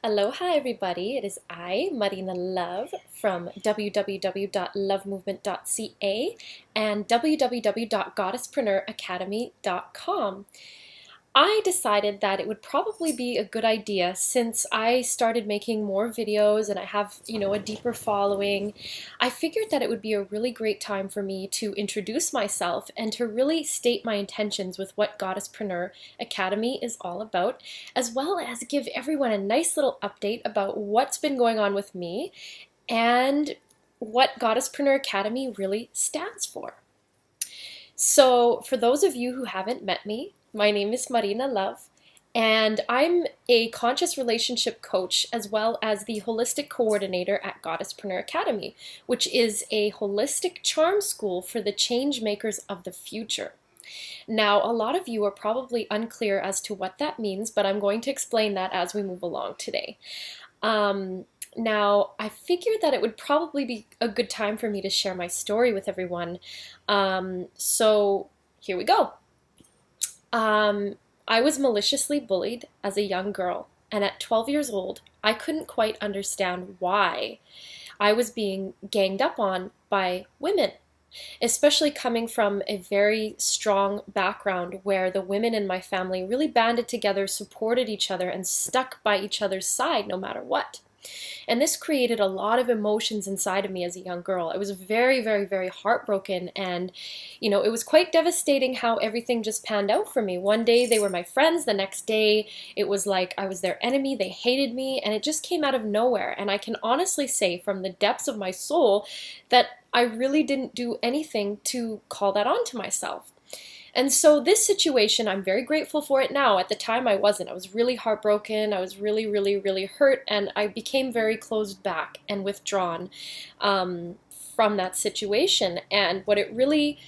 Aloha everybody, it is I, Marina Love, from www.lovemovement.ca and www.goddesspreneur academy.com. I decided that it would probably be a good idea since I started making more videos and I have, a deeper following. I figured that it would be a really great time for me to introduce myself and to really state my intentions with what Goddesspreneur Academy is all about, as well as give everyone a nice little update about what's been going on with me and what Goddesspreneur Academy really stands for. So, for those of you who haven't met me, my name is Marina Love, and I'm a conscious relationship coach as well as the holistic coordinator at Goddesspreneur Academy, which is a holistic charm school for the change makers of the future. Now, a lot of you are probably unclear as to what that means, but I'm going to explain that as we move along today. Now, I figured that it would probably be a good time for me to share my story with everyone. So here we go. I was maliciously bullied as a young girl, and at 12 years old, I couldn't quite understand why I was being ganged up on by women, especially coming from a very strong background where the women in my family really banded together, supported each other, and stuck by each other's side no matter what. And this created a lot of emotions inside of me as a young girl. I was very, very, very heartbroken, and it was quite devastating how everything just panned out for me. One day they were my friends, the next day it was like I was their enemy, they hated me, and it just came out of nowhere. And I can honestly say from the depths of my soul that I really didn't do anything to call that on to myself. And so this situation, I'm very grateful for it now. At the time I wasn't. I was really heartbroken. I was really, really, really hurt, and I became very closed back and withdrawn from that situation. And what it really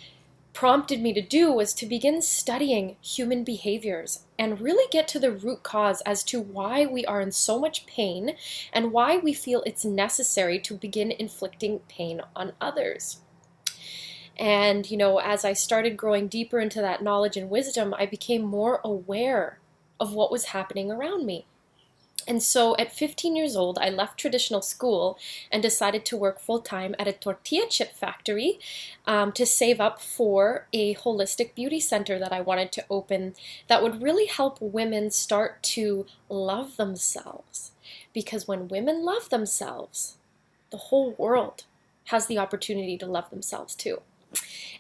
prompted me to do was to begin studying human behaviors and really get to the root cause as to why we are in so much pain and why we feel it's necessary to begin inflicting pain on others. And, as I started growing deeper into that knowledge and wisdom, I became more aware of what was happening around me. And so at 15 years old, I left traditional school and decided to work full-time at a tortilla chip factory to save up for a holistic beauty center that I wanted to open that would really help women start to love themselves. Because when women love themselves, the whole world has the opportunity to love themselves too.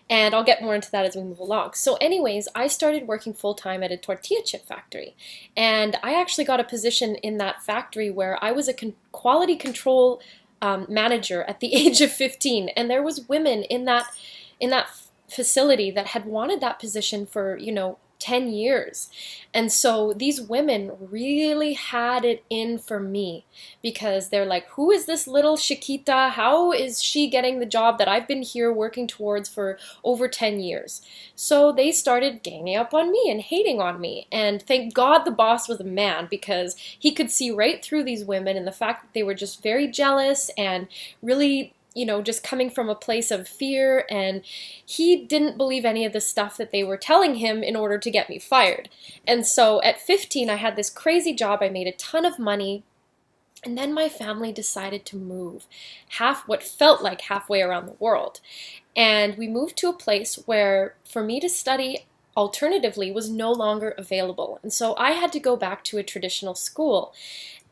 And I'll get more into that as we move along. So anyways, I started working full-time at a tortilla chip factory. And I actually got a position in that factory where I was a quality control manager at the age of 15. And there was women in that facility that had wanted that position for, 10 years. And so these women really had it in for me because they're like, who is this little Chiquita? How is she getting the job that I've been here working towards for over 10 years? So they started ganging up on me and hating on me. And thank God the boss was a man because he could see right through these women and the fact that they were just very jealous and really just coming from a place of fear, and he didn't believe any of the stuff that they were telling him in order to get me fired. And so at 15, I had this crazy job, I made a ton of money, and then my family decided to move what felt like halfway around the world. And we moved to a place where for me to study alternatively was no longer available. And so I had to go back to a traditional school.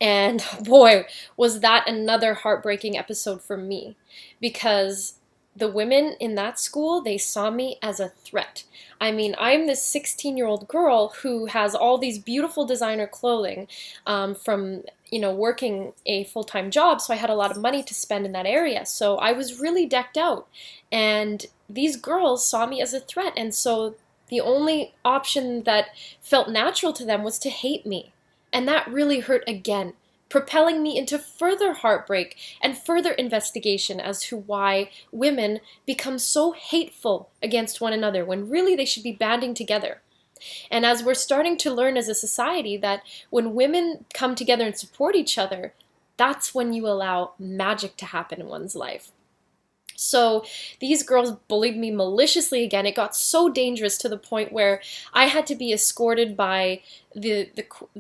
And boy, was that another heartbreaking episode for me, because the women in that school, they saw me as a threat. I mean, I'm this 16-year-old girl who has all these beautiful designer clothing from, working a full-time job, so I had a lot of money to spend in that area. So I was really decked out, and these girls saw me as a threat, and so the only option that felt natural to them was to hate me. And that really hurt again, propelling me into further heartbreak and further investigation as to why women become so hateful against one another when really they should be banding together. And as we're starting to learn as a society that when women come together and support each other, that's when you allow magic to happen in one's life. So these girls bullied me maliciously again. It got so dangerous to the point where I had to be escorted by the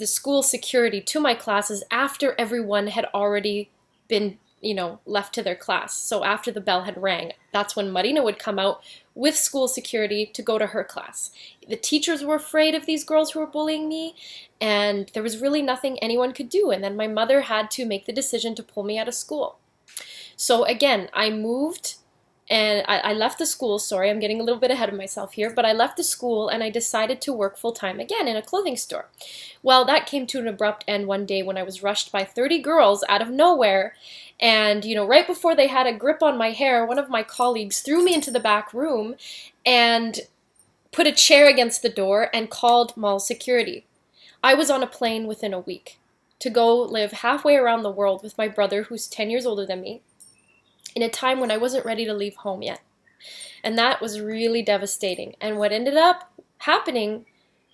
school security to my classes after everyone had already been, left to their class. So after the bell had rang, that's when Marina would come out with school security to go to her class. The teachers were afraid of these girls who were bullying me, and there was really nothing anyone could do. And then my mother had to make the decision to pull me out of school. So again, I moved and I left the school. Sorry, I'm getting a little bit ahead of myself here, but I left the school and I decided to work full-time again in a clothing store. Well, that came to an abrupt end one day when I was rushed by 30 girls out of nowhere. And, right before they had a grip on my hair, one of my colleagues threw me into the back room and put a chair against the door and called mall security. I was on a plane within a week to go live halfway around the world with my brother, who's 10 years older than me, in a time when I wasn't ready to leave home yet. And that was really devastating. And what ended up happening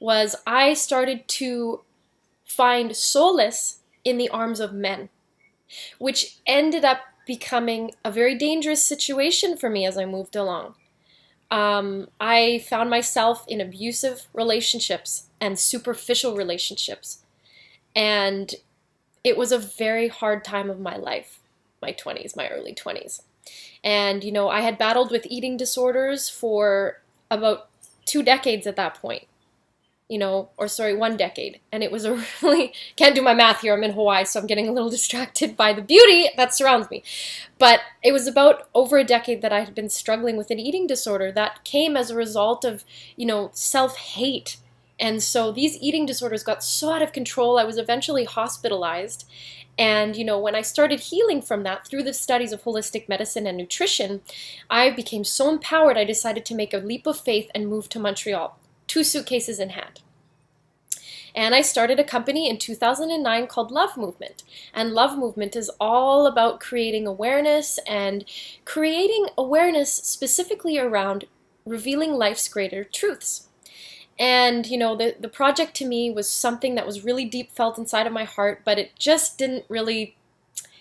was I started to find solace in the arms of men, which ended up becoming a very dangerous situation for me as I moved along. I found myself in abusive relationships and superficial relationships. And it was a very hard time of my life. My early 20s. And, I had battled with eating disorders for about 2 decades at that point. 1 decade. And it was a really, can't do my math here, I'm in Hawaii, so I'm getting a little distracted by the beauty that surrounds me. But it was about over a decade that I had been struggling with an eating disorder that came as a result of, self-hate. And so these eating disorders got so out of control, I was eventually hospitalized. And, when I started healing from that through the studies of holistic medicine and nutrition, I became so empowered, I decided to make a leap of faith and move to Montreal, 2 suitcases in hand. And I started a company in 2009 called Love Movement. And Love Movement is all about creating awareness specifically around revealing life's greater truths. And, the project to me was something that was really deep felt inside of my heart, but it just it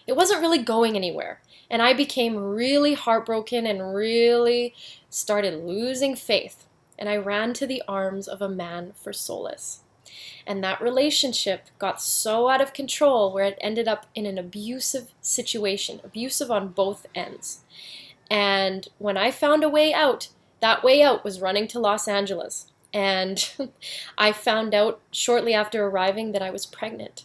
wasn't really going anywhere. And I became really heartbroken and really started losing faith. And I ran to the arms of a man for solace. And that relationship got so out of control where it ended up in an abusive situation, abusive on both ends. And when I found a way out, that way out was running to Los Angeles. And I found out shortly after arriving that I was pregnant,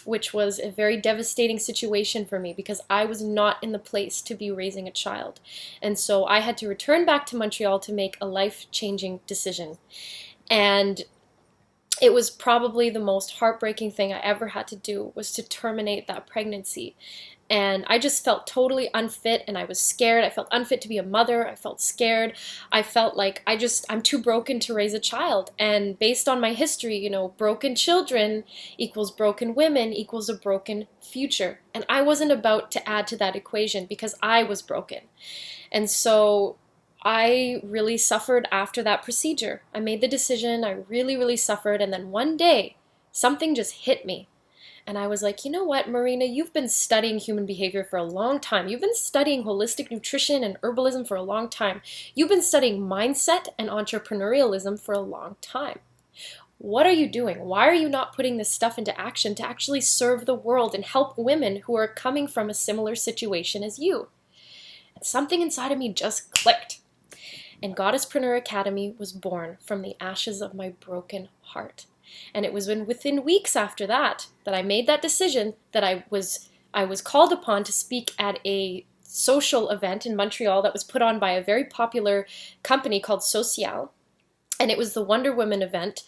which was a very devastating situation for me because I was not in the place to be raising a child. And so I had to return back to Montreal to make a life-changing decision. And it was probably the most heartbreaking thing I ever had to do, was to terminate that pregnancy. And I just felt totally unfit, and I was scared. I felt unfit to be a mother. I felt scared. I felt like I'm too broken to raise a child. And based on my history, broken children equals broken women equals a broken future. And I wasn't about to add to that equation because I was broken. And so I really suffered after that procedure. I made the decision. I really, really suffered. And then one day, something just hit me. And I was like, you know what, Marina, you've been studying human behavior for a long time. You've been studying holistic nutrition and herbalism for a long time. You've been studying mindset and entrepreneurialism for a long time. What are you doing? Why are you not putting this stuff into action to actually serve the world and help women who are coming from a similar situation as you? And something inside of me just clicked. And Goddesspreneur Academy was born from the ashes of my broken heart. And it was within weeks after that I made that decision that I was called upon to speak at a social event in Montreal that was put on by a very popular company called Social. And it was the Wonder Woman event.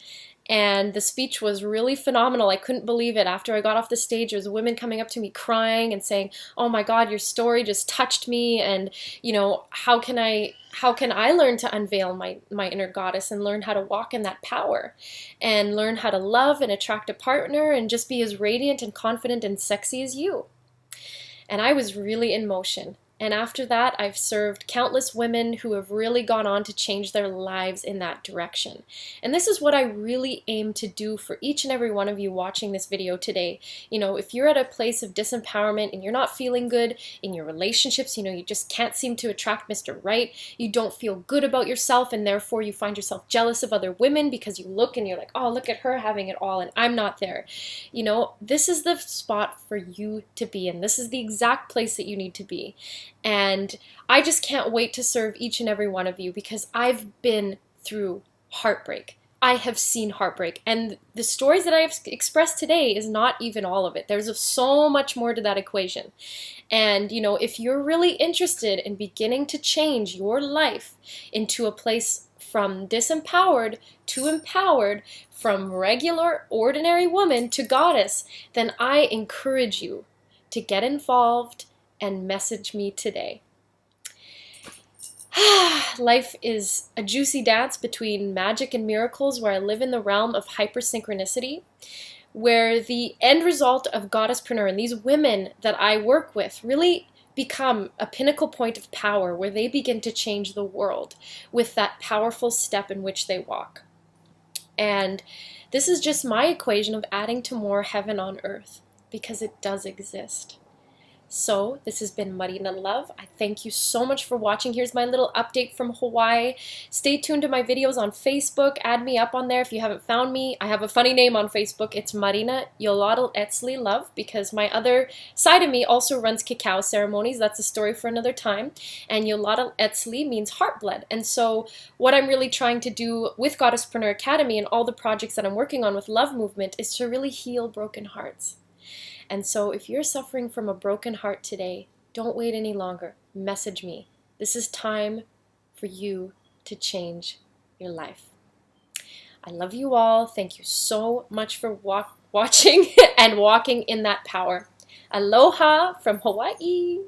And the speech was really phenomenal. I couldn't believe it. After I got off the stage, there was women coming up to me crying and saying, "Oh my God, your story just touched me. And, how can I learn to unveil my inner goddess and learn how to walk in that power and learn how to love and attract a partner and just be as radiant and confident and sexy as you?" And I was really in motion. And after that, I've served countless women who have really gone on to change their lives in that direction. And this is what I really aim to do for each and every one of you watching this video today. You know, if you're at a place of disempowerment and you're not feeling good in your relationships, you know, you just can't seem to attract Mr. Right, you don't feel good about yourself, and therefore you find yourself jealous of other women because you look and you're like, oh, look at her having it all and I'm not there. You know, this is the spot for you to be in. This is the exact place that you need to be. And I just can't wait to serve each and every one of you, because I've been through heartbreak. I have seen heartbreak, and the stories that I have expressed today is not even all of it. There's so much more to that equation. And, you know, if you're really interested in beginning to change your life into a place from disempowered to empowered, from regular, ordinary woman to goddess, then I encourage you to get involved and message me today. Life is a juicy dance between magic and miracles, where I live in the realm of hypersynchronicity, where the end result of Goddesspreneur and these women that I work with really become a pinnacle point of power, where they begin to change the world with that powerful step in which they walk. And this is just my equation of adding to more heaven on earth, because it does exist. So this has been Marina Love. I thank you so much for watching. Here's my little update from Hawaii. Stay tuned to my videos on Facebook. Add me up on there if you haven't found me. I have a funny name on Facebook. It's Marina Love, because my other side of me also runs Cacao Ceremonies. That's a story for another time. And Yolata Etzli means heart blood. And so what I'm really trying to do with Goddesspreneur Academy and all the projects that I'm working on with Love Movement is to really heal broken hearts. And so if you're suffering from a broken heart today, don't wait any longer. Message me. This is time for you to change your life. I love you all. Thank you so much for watching and walking in that power. Aloha from Hawaii.